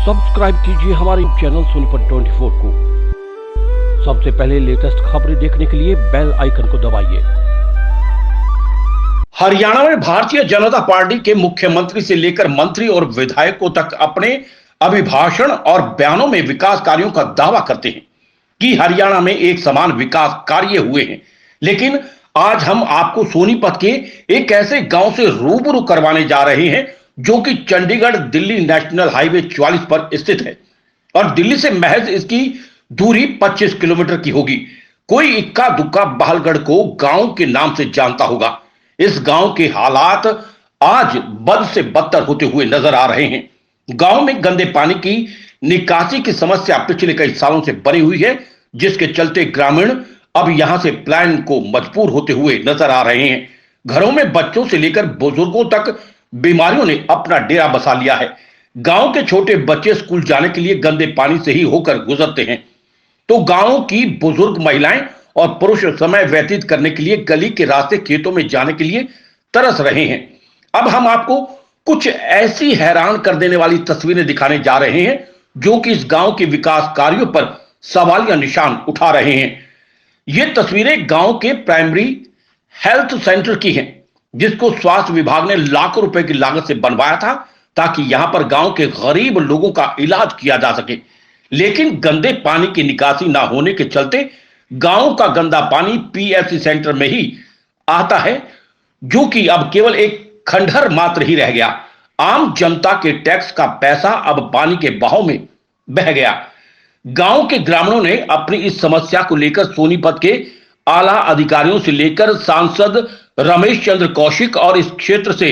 Subscribe कीजिए हमारे channel Sonipat 24 को। सबसे पहले लेटेस्ट खबरें देखने के लिए बेल आइकन को दबाइए। हरियाणा में भारतीय जनता पार्टी के मुख्यमंत्री से लेकर मंत्री और विधायकों तक अपने अभिभाषण और बयानों में विकास कार्यों का दावा करते हैं कि हरियाणा में एक समान विकास कार्य हुए हैं। लेकिन आज हम आपको सोनीपत के एक ऐसे गांव से रूबरू करवाने जा रहे हैं जो कि चंडीगढ़ दिल्ली नेशनल हाईवे 44 पर स्थित है और दिल्ली से महज इसकी दूरी 25 किलोमीटर की होगी। कोई इक्का दुक्का बहलगढ़ को गांव के नाम से जानता होगा। इस गांव के हालात आज बद से बदतर होते हुए नजर आ रहे हैं। गांव में गंदे पानी की निकासी की समस्या पिछले कई सालों से बनी हुई है, जिसके चलते ग्रामीण अब यहां से पलायन को मजबूर होते हुए नजर आ रहे हैं। घरों में बच्चों से लेकर बुजुर्गों तक बीमारियों ने अपना डेरा बसा लिया है। गांव के छोटे बच्चे स्कूल जाने के लिए गंदे पानी से ही होकर गुजरते हैं, तो गांव की बुजुर्ग महिलाएं और पुरुष समय व्यतीत करने के लिए गली के रास्ते खेतों में जाने के लिए तरस रहे हैं। अब हम आपको कुछ ऐसी हैरान कर देने वाली तस्वीरें दिखाने जा रहे हैं जो कि इस गांव के विकास कार्यों पर सवालिया निशान उठा रहे हैं। ये तस्वीरें गांव के प्राइमरी हेल्थ सेंटर की हैं, जिसको स्वास्थ्य विभाग ने लाखों रुपए की लागत से बनवाया था ताकि यहां पर गांव के गरीब लोगों का इलाज किया जा सके। लेकिन गंदे पानी की निकासी ना होने के चलते गांव का गंदा पानी पीएचसी सेंटर में ही आता है, जो कि अब केवल एक खंडहर मात्र ही रह गया। आम जनता के टैक्स का पैसा अब पानी के बहाव में बह गया। गांव के ग्रामीणों ने अपनी इस समस्या को लेकर सोनीपत के आला अधिकारियों से लेकर सांसद रमेश चंद्र कौशिक और इस क्षेत्र से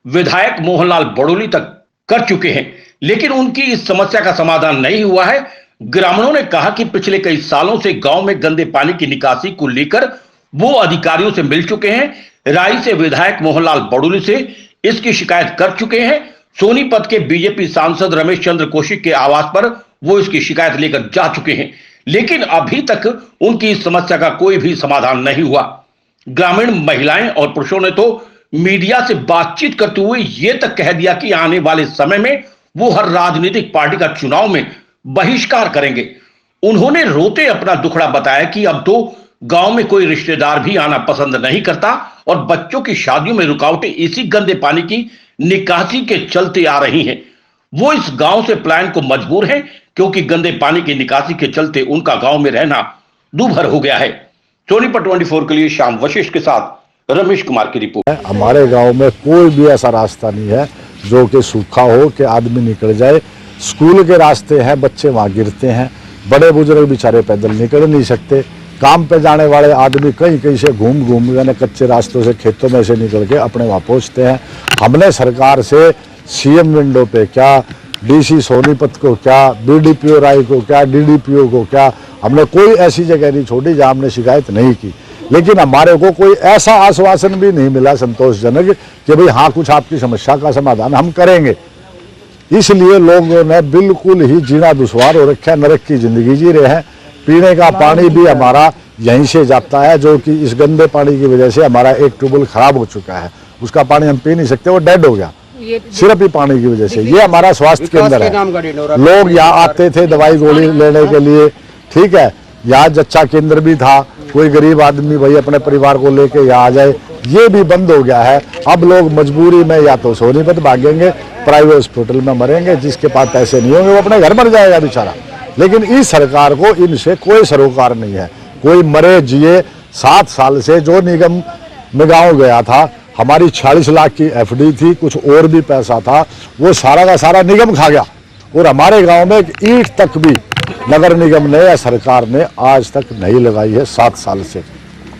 विधायक मोहनलाल बड़ोली तक कर चुके हैं, लेकिन उनकी इस समस्या का समाधान नहीं हुआ है। ग्रामीणों ने कहा कि पिछले कई सालों से गांव में गंदे पानी की निकासी को लेकर वो अधिकारियों से मिल चुके हैं। राई से विधायक मोहनलाल बड़ोली से इसकी शिकायत कर चुके हैं। सोनीपत के बीजेपी सांसद रमेश चंद्र कौशिक के आवास पर वो इसकी शिकायत लेकर जा चुके हैं, लेकिन अभी तक उनकी इस समस्या का कोई भी समाधान नहीं हुआ। ग्रामीण महिलाएं और पुरुषों ने तो मीडिया से बातचीत करते हुए यह तक कह दिया कि आने वाले समय में वो हर राजनीतिक पार्टी का चुनाव में बहिष्कार करेंगे। उन्होंने रोते अपना दुखड़ा बताया कि अब तो गांव में कोई रिश्तेदार भी आना पसंद नहीं करता और बच्चों की शादियों में रुकावटें इसी गंदे पानी की निकासी के चलते आ रही हैं। वो इस गांव से पलायन को मजबूर हैं क्योंकि गंदे पानी की निकासी के चलते उनका गांव में रहना दूभर हो गया है। सोनीपत 24 के लिए श्याम वशिष्ठ के साथ रमेश कुमार की रिपोर्ट। हमारे गांव में कोई भी ऐसा रास्ता नहीं है जो कि सूखा हो कि आदमी निकल जाए। स्कूल के रास्ते हैं, बच्चे वहां गिरते हैं, बड़े बुजुर्ग बेचारे पैदल निकल नहीं सकते। काम पे जाने वाले आदमी कहीं कहीं से घूम घूम के कच्चे रास्तों से खेतों में से निकल के अपने वहां पहुंचते हैं। हमने सरकार से सीएम विंडो पे क्या, डीसी सोनीपत को क्या, बीडीपीओ राय को क्या, डीडीपीओ को क्या, हमने कोई ऐसी जगह नहीं छोड़ी जहां हमने शिकायत नहीं की। लेकिन हमारे को कोई ऐसा आश्वासन भी नहीं मिला संतोषजनक कि भाई हाँ कुछ आपकी समस्या का समाधान हम करेंगे। इसलिए लोगों ने बिल्कुल ही जीना दुश्वार हो रखा है, नरक की जिंदगी जी रहे हैं। पीने का पानी भी हमारा यहीं से जाता है, जो कि इस गंदे पानी की वजह से हमारा एक ट्यूबवेल खराब हो चुका है, उसका पानी हम पी नहीं सकते, वो डेड हो गया सिर्फ ही पानी की वजह से। ये हमारा स्वास्थ्य केंद्र है। लोग यहाँ आते थे दवाई गोली लेने के लिए, ठीक है, यहाँ जच्चा केंद्र भी था, कोई गरीब आदमी भाई अपने परिवार को लेके यहाँ आ जाए, ये भी बंद हो गया है। अब लोग मजबूरी में या तो सोनीपत भागेंगे, प्राइवेट हॉस्पिटल में मरेंगे, जिसके पास पैसे नहीं होंगे वो अपने घर मर जाएगा बेचारा। लेकिन इस सरकार को इनसे कोई सरोकार नहीं है। कोई मरे जिए 7 साल से जो निगम में गाँव गया था, हमारी 46 लाख की एफडी थी, कुछ और भी पैसा था, वो सारा का सारा निगम खा गया। और हमारे गांव में एक ईंट तक भी नगर निगम ने या सरकार ने आज तक नहीं लगाई है 7 साल से।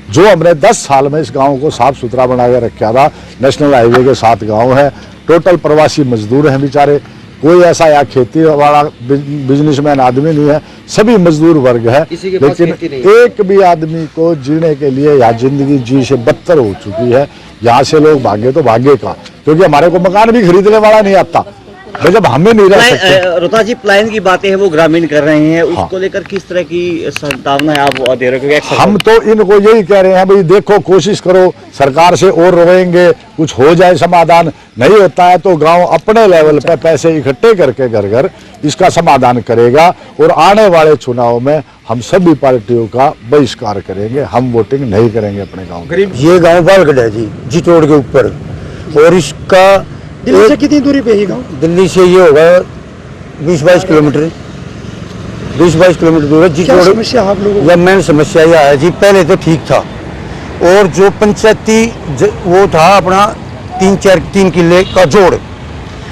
जो हमने 10 साल में इस गांव को साफ सुथरा बना के रखा था। नेशनल हाईवे के 7 गांव हैं, टोटल प्रवासी मजदूर हैं बेचारे, कोई ऐसा या खेती वाला बिजनेसमैन आदमी नहीं है, सभी मजदूर वर्ग है। लेकिन एक भी आदमी को जीने के लिए या जिंदगी जी से बदतर हो चुकी है। यहाँ से लोग भागे तो भागे का, क्योंकि हमारे को मकान भी खरीदने वाला नहीं आता। भाई जब हमें नहीं रह सकते। रोहतास जी, पलायन की बातें हैं वो ग्रामीण कर रहे हैं, हाँ। उसको लेकर किस तरह की संभावना है आप दे रहे हो? हम तो इनको यही कह रहे हैं भाई देखो, कोशिश करो, सरकार से और रोएंगे, कुछ हो जाए समाधान। नहीं होता है तो गांव अपने लेवल पे पैसे इकट्ठे करके घर घर इसका समाधान करेगा और आने वाले चुनाव में हम सभी पार्टियों का बहिष्कार करेंगे, हम वोटिंग नहीं करेंगे अपने गांव में। ये गांव बालगढ़ है जी, जिटोड़ के ऊपर, और इसका दिल्ली से कितनी दूरी पे है गाँव? दिल्ली से ये होगा 20-22 किलोमीटर, 20-22 किलोमीटर दूर है। क्या समस्या आप लोगों को? यह मेन समस्या यह है जी, पहले तो ठीक था, और जो पंचायती वो था अपना 3 किले का जोड़,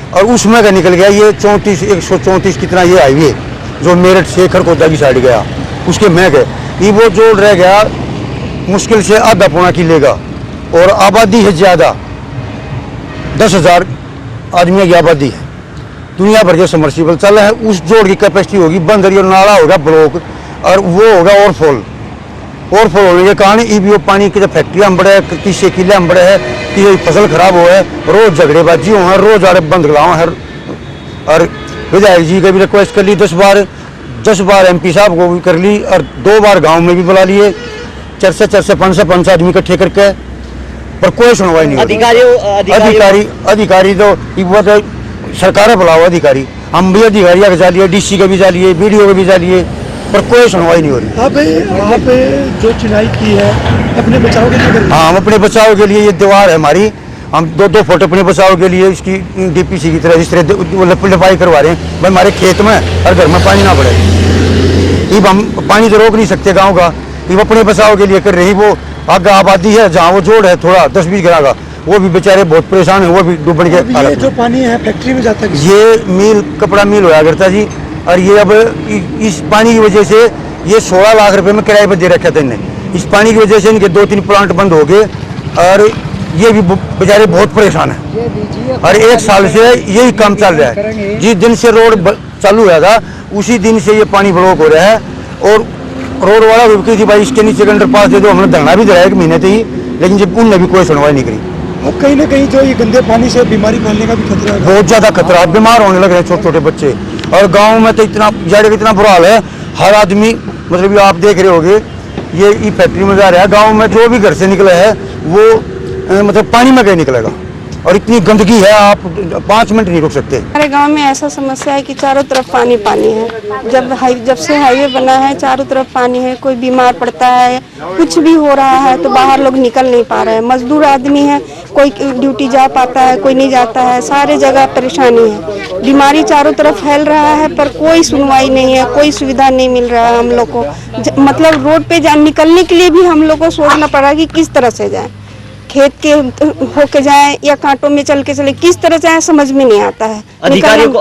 और उसमें का निकल गया ये 134 कितना ये हाईवे जो मेरठ से खरगोदा की साइड गया, उसके में गए ये वो जोड़ रह गया मुश्किल से आधा पौना किले का, और आबादी है ज़्यादा, 10,000 आदमियों की आबादी है, दुनिया भर के समर्सिबल चल है, उस जोड़ की कैपेसिटी होगी, बंदर और नाला होगा ब्लॉक, और वो होगा ओवरफॉल होने के कारण वो पानी की फैक्ट्रियाँ बढ़े, 30 किले बढ़े है कि फसल खराब हो है, रोज झगड़ेबाजी हो है, रोज आड़े बंद खिलाओ है। और विधायक जी का भी रिक्वेस्ट कर ली 10 बार MP साहब को भी कर ली, और 2 बार गांव में भी बुला लिए, 4-5 आदमी इकट्ठे करके, पर कोई सुनवाई नहीं। अधिकारी तो वो तो सरकार बुलाओ अधिकारी, हम भी अधिकारी का जा लिए, DC का भी जा लिए, BDO का भी जा लिए, पर कोई सुनवाई नहीं हो रही। आप जो चुनाई की है अपने बचाव के लिए कर रहे हैं? हाँ, हम अपने बचाव के लिए, ये दीवार है हमारी, हम 2-2 फुट अपने बचाव के लिए इसकी DPC की तरह इस तरह लिपाई करवा रहे हैं भाई, हमारे खेत में और घर में पानी ना पड़े। ये हम पानी तो रोक नहीं सकते गाँव का, ये अपने बचाव के लिए कर रहे हैं। वो आगे आबादी है जहाँ वो जोड़ है थोड़ा 10-20 घरा का, वो भी बेचारे बहुत परेशान है, वो भी डूबने के ये जो पानी है फैक्ट्री में जाता है? ये मिल कपड़ा मिल होया करता जी, और ये अब इस पानी की वजह से ये 16 लाख रुपए में किराए पर दे रखा था इन्हें। इस पानी की वजह से इनके 2-3 प्लांट बंद हो गए, और ये भी बेचारे बहुत परेशान है, और 1 साल से यही काम चल रहा है। जिस दिन से रोड चालू हुआ था उसी दिन से ये पानी ब्लॉक हो रहा है, और रोड वाला भी भाई इसके नीचे के अंडरपास दे दो, हमने धरना भी दिलाया 1 महीने से ही, लेकिन जब उनने भी कोई सुनवाई नहीं करी। और कहीं ना कहीं जो ये गंदे पानी से बीमारी फैलने का भी खतरा है? बहुत ज्यादा खतरा, बीमार होने लग रहे हैं छोटे बच्चे, और गांव में तो इतना बुरा हाल है, हर आदमी मतलब आप देख रहे होगे, ये फैक्ट्री में जा रहा है, गांव में जो भी घर से निकला है वो मतलब पानी में कहीं निकलेगा, और इतनी गंदगी है आप 5 मिनट नहीं रुक सकते। हमारे गांव में ऐसा समस्या है कि चारों तरफ पानी है। जब से हाईवे बना है चारों तरफ पानी है, कोई बीमार पड़ता है, कुछ भी हो रहा है तो बाहर लोग निकल नहीं पा रहे हैं। मजदूर आदमी है, कोई ड्यूटी जा पाता है, कोई नहीं जाता है, सारे जगह परेशानी है, बीमारी चारों तरफ फैल रहा है, पर कोई सुनवाई नहीं है, कोई सुविधा नहीं मिल रहा है हम लोग को। मतलब रोड पे निकलने के लिए भी हम लोग को सोचना पड़ा कि किस तरह से जाए, खेत के होके जाए या कांटों में चल के चले, किस तरह जाए समझ में नहीं आता है। अधिकारियों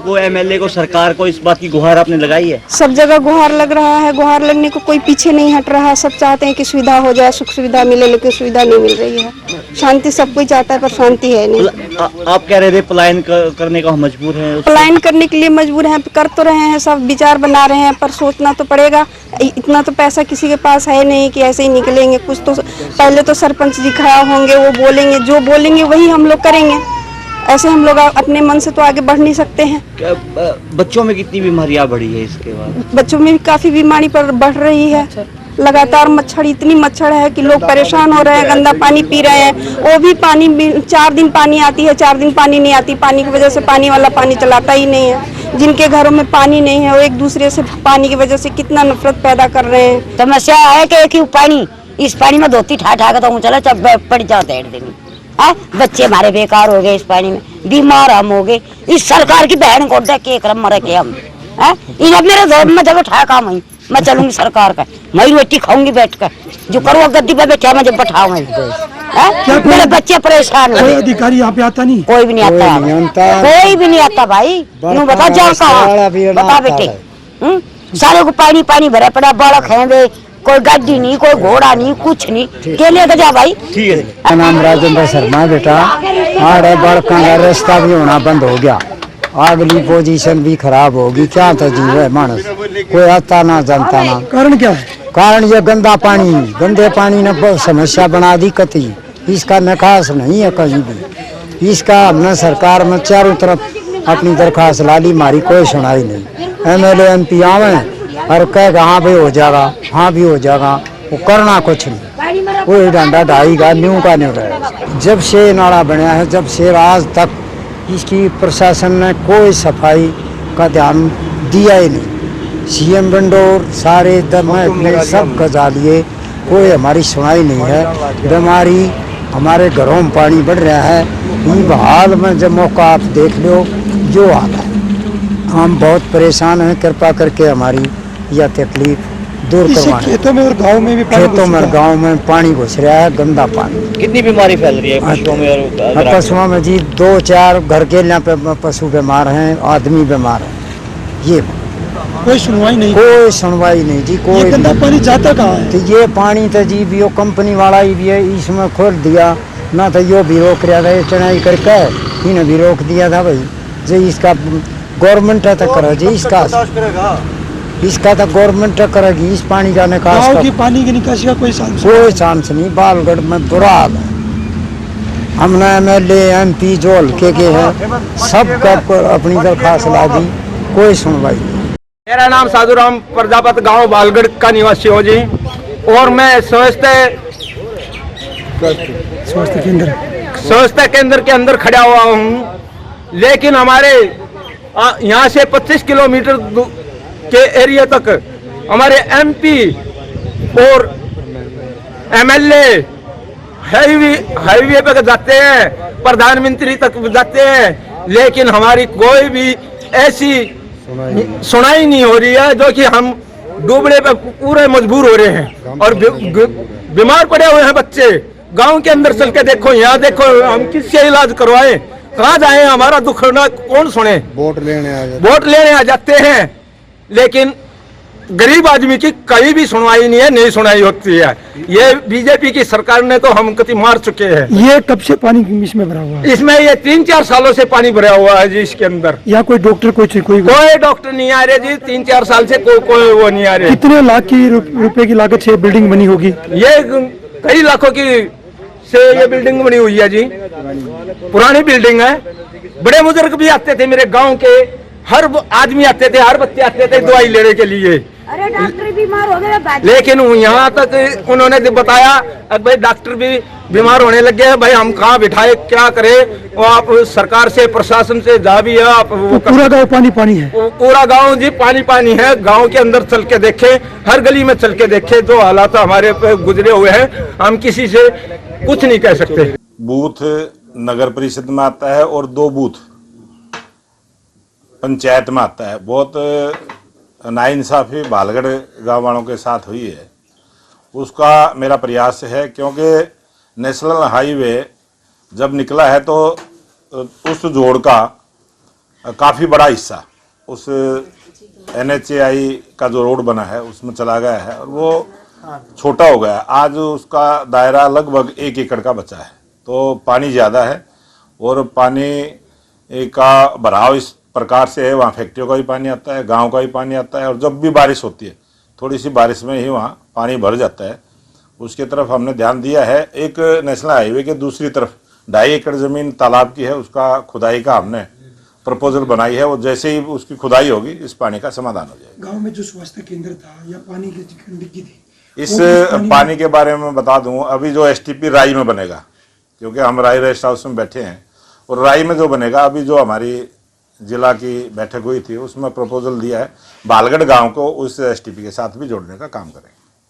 को MLA को, सरकार को इस बात की गुहार आपने लगाई है? सब जगह गुहार लग रहा है, गुहार लगने को कोई पीछे नहीं हट रहा। सब चाहते हैं कि सुविधा हो जाए, सुख सुविधा मिले, लेकिन सुविधा नहीं मिल रही है। शांति सब कोई चाहता है पर शांति है नहीं। आप कह रहे थे पलायन करने को हम मजबूर हैं? पलायन करने के लिए मजबूर हैं, कर तो रहे हैं, सब विचार बना रहे हैं, पर सोचना तो पड़ेगा। इतना तो पैसा किसी के पास है नहीं कि ऐसे ही निकलेंगे। कुछ तो पहले तो सरपंच जी खड़ा होंगे, वो बोलेंगे, जो बोलेंगे वही हम लोग करेंगे। ऐसे हम लोग अपने मन से तो आगे बढ़ नहीं सकते हैं। बच्चों में कितनी बीमारियां बढ़ी है इसके बाद? बच्चों में भी काफी बीमारी बढ़ रही है। लगातार मच्छर, इतनी मच्छर है कि लोग परेशान हो रहे हैं, गंदा पानी पी रहे हैं। वो भी पानी 4 दिन पानी आती है, 4 दिन पानी नहीं आती। पानी की वजह से पानी वाला पानी चलाता ही नहीं है। जिनके घरों में पानी नहीं है वो एक दूसरे से पानी की वजह से कितना नफरत पैदा कर रहे हैं। समस्या है कि क्यों पानी, इस पानी में धोती ठा के तो चला चल पड़ जाते हैं। बच्चे हमारे बेकार हो गए इस पानी में, बीमार हम हो गए। इस सरकार की बहन को देख के क्रम मर के हम इन्हें मेरे घर में जब उठा काम है, मैं चलूंगी सरकार का, मैं रोटी खाऊंगी बैठ कर, जो करो गद्दी पे बैठा मुझे बैठाओ। मेरे बच्चे परेशान हो। कोई अधिकारी यहाँ पे आता नहीं? कोई भी नहीं आता, कोई भी नहीं आता भाई। बता जा बता बेटे, सारे को पानी पानी भरा पड़ा, बड़क है, कोई गाड़ी नहीं, कोई घोड़ा नहीं, कुछ नहीं, के लिए जा भाई। ठीक है। मेरा नाम राजेंद्र शर्मा बेटा। आड़े बड़का का रास्ता भी होना बंद हो गया, अगली पोजीशन भी खराब होगी। क्या तो जीव है मानस, कोई आता ना जानता ना। कारण क्या है? कारण ये गंदा पानी, गंदे पानी ने बहुत समस्या बना दी कतई। इसका निकास नहीं है कहीं भी। इसका हमने सरकार में चारों तरफ अपनी दरखास्त ला ली, हमारी कोई सुनाई नहीं। MLA MP आवे और कहेगा हाँ भाई हो जाएगा, हाँ भी हो जाएगा, वो करना कुछ नहीं, वो डंडा ढाईगा, न्यू का न्यू रहेगा। जब से नाला बना है, जब से आज तक इसकी प्रशासन ने कोई सफाई का ध्यान दिया ही नहीं। CM बंडोर सारे महकमे सब गजा लिए, कोई हमारी सुनाई नहीं है। बीमारी हमारे घरों में पानी बढ़ रहा है। इस हाल में जब मौका आप देख लो जो हाल है, हम बहुत परेशान हैं। कृपा करके हमारी यह तकलीफ दूर करवाएं। खेतों में और गांव में भी खेतों में गांव में पानी घुस रहा है, गंदा पानी। कितनी बीमारी फैल रही है पशुओं में और पशुओं में जी 2-4 घर के यहाँ पे पशु बीमार हैं, आदमी बीमार है। ये कोई सुनवाई नहीं, कोई सुनवाई नहीं जी। कोई ये गंदा पानी जाता कहाँ है? तो ये पानी तो जी भी कंपनी वाला ही भी है, इसमें खोल दिया ना, तो यो भी रोक रहा था, ये चढ़ाई करके इन्हें भी रोक दिया था भाई। जो इसका गवर्नमेंट है तो करो जी, इसका तो गवर्नमेंट करेगी इस पानी का निकास। गाँव की पानी की निकासी का कोई चांस नहीं। बालगढ़ में बुरा हाल है। हमने MLA MP जो हल्के के हैं सबका अपनी दरखास्त ला दी, कोई सुनवाई नहीं। मेरा नाम साधुराम प्रजापत, गांव बालगढ़ का निवासी हूँ जी। और मैं स्वास्थ्य केंद्र के अंदर खड़ा हुआ हूँ, लेकिन हमारे यहाँ से 25 किलोमीटर के एरिया तक हमारे MP और MLA हाईवे पे जाते हैं, प्रधानमंत्री तक जाते हैं, लेकिन हमारी कोई भी ऐसी सुनाई नहीं हो रही है। जो कि हम डूबने पे पूरे मजबूर हो रहे हैं और बीमार पड़े हुए हैं बच्चे। गांव के अंदर चल के देखो, यहाँ देखो, हम किससे इलाज करवाएं, कहाँ जाएं? हमारा दुख ना कौन सुने? वोट लेने आ जाते हैं, लेकिन गरीब आदमी की कहीं भी सुनवाई नहीं है, नहीं सुनाई होती है। ये बीजेपी की सरकार ने तो हम कति मार चुके हैं। ये कब से पानी इसमें भरा हुआ है? इसमें ये 3-4 सालों से पानी भरा हुआ है जी इसके अंदर। यहाँ कोई डॉक्टर कोई डॉक्टर नहीं आ रहे जी, 3-4 साल से कोई वो नहीं आ रहे। कितने लाख की रुपए की लागत से बिल्डिंग बनी होगी? ये कई लाखों की से ये बिल्डिंग बनी हुई है जी, पुरानी बिल्डिंग है। बड़े बुजुर्ग भी आते थे मेरे गाँव के, हर आदमी आते थे, हर बच्चे आते थे दवाई लेने के लिए। अरे डॉक्टर बीमार हो गए, लेकिन यहाँ तक उन्होंने भाई डॉक्टर भी बीमार होने लगे हैं, भाई हम कहाँ बिठाए, क्या करें? वो आप सरकार से, प्रशासन से जा भी है आप, तो पूरा गांव पानी है। पूरा गांव जी पानी है। गांव के अंदर चल के देखे, हर गली में चल के देखे, जो हालात हमारे पे गुजरे हुए हैं, हम किसी से कुछ नहीं कह सकते। बूथ नगर परिषद में आता है और 2 बूथ पंचायत में आता है। बहुत नाइंसाफी बालगढ़ गाँव वालों के साथ हुई है, उसका मेरा प्रयास है। क्योंकि नेशनल हाईवे जब निकला है तो उस जोड़ का काफ़ी बड़ा हिस्सा उस NHAI का जो रोड बना है उसमें चला गया है और वो छोटा हो गया। आज उसका दायरा लगभग 1 एकड़ का बचा है। तो पानी ज़्यादा है और पानी का भराव इस प्रकार से है, वहाँ फैक्ट्रियों का भी पानी आता है, गांव का भी पानी आता है। और जब भी बारिश होती है, थोड़ी सी बारिश में ही वहाँ पानी भर जाता है। उसके तरफ हमने ध्यान दिया है। एक नेशनल हाईवे के दूसरी तरफ 2.5 एकड़ ज़मीन तालाब की है, उसका खुदाई का हमने प्रपोजल बनाई है। वो जैसे ही उसकी खुदाई होगी, इस पानी का समाधान हो जाएगा। गाँव में जो स्वास्थ्य केंद्र था या पानी की डिग्गी थी, इस पानी के बारे में बता दूँ, अभी जो STP राई में बनेगा, क्योंकि हम राई रेस्ट हाउस में बैठे हैं, और राई में जो बनेगा, अभी जो हमारी जिला की बैठक हुई थी उसमें प्रपोजल दिया है, बालगढ़ गांव को उस STP के साथ भी जोड़ने का काम करें।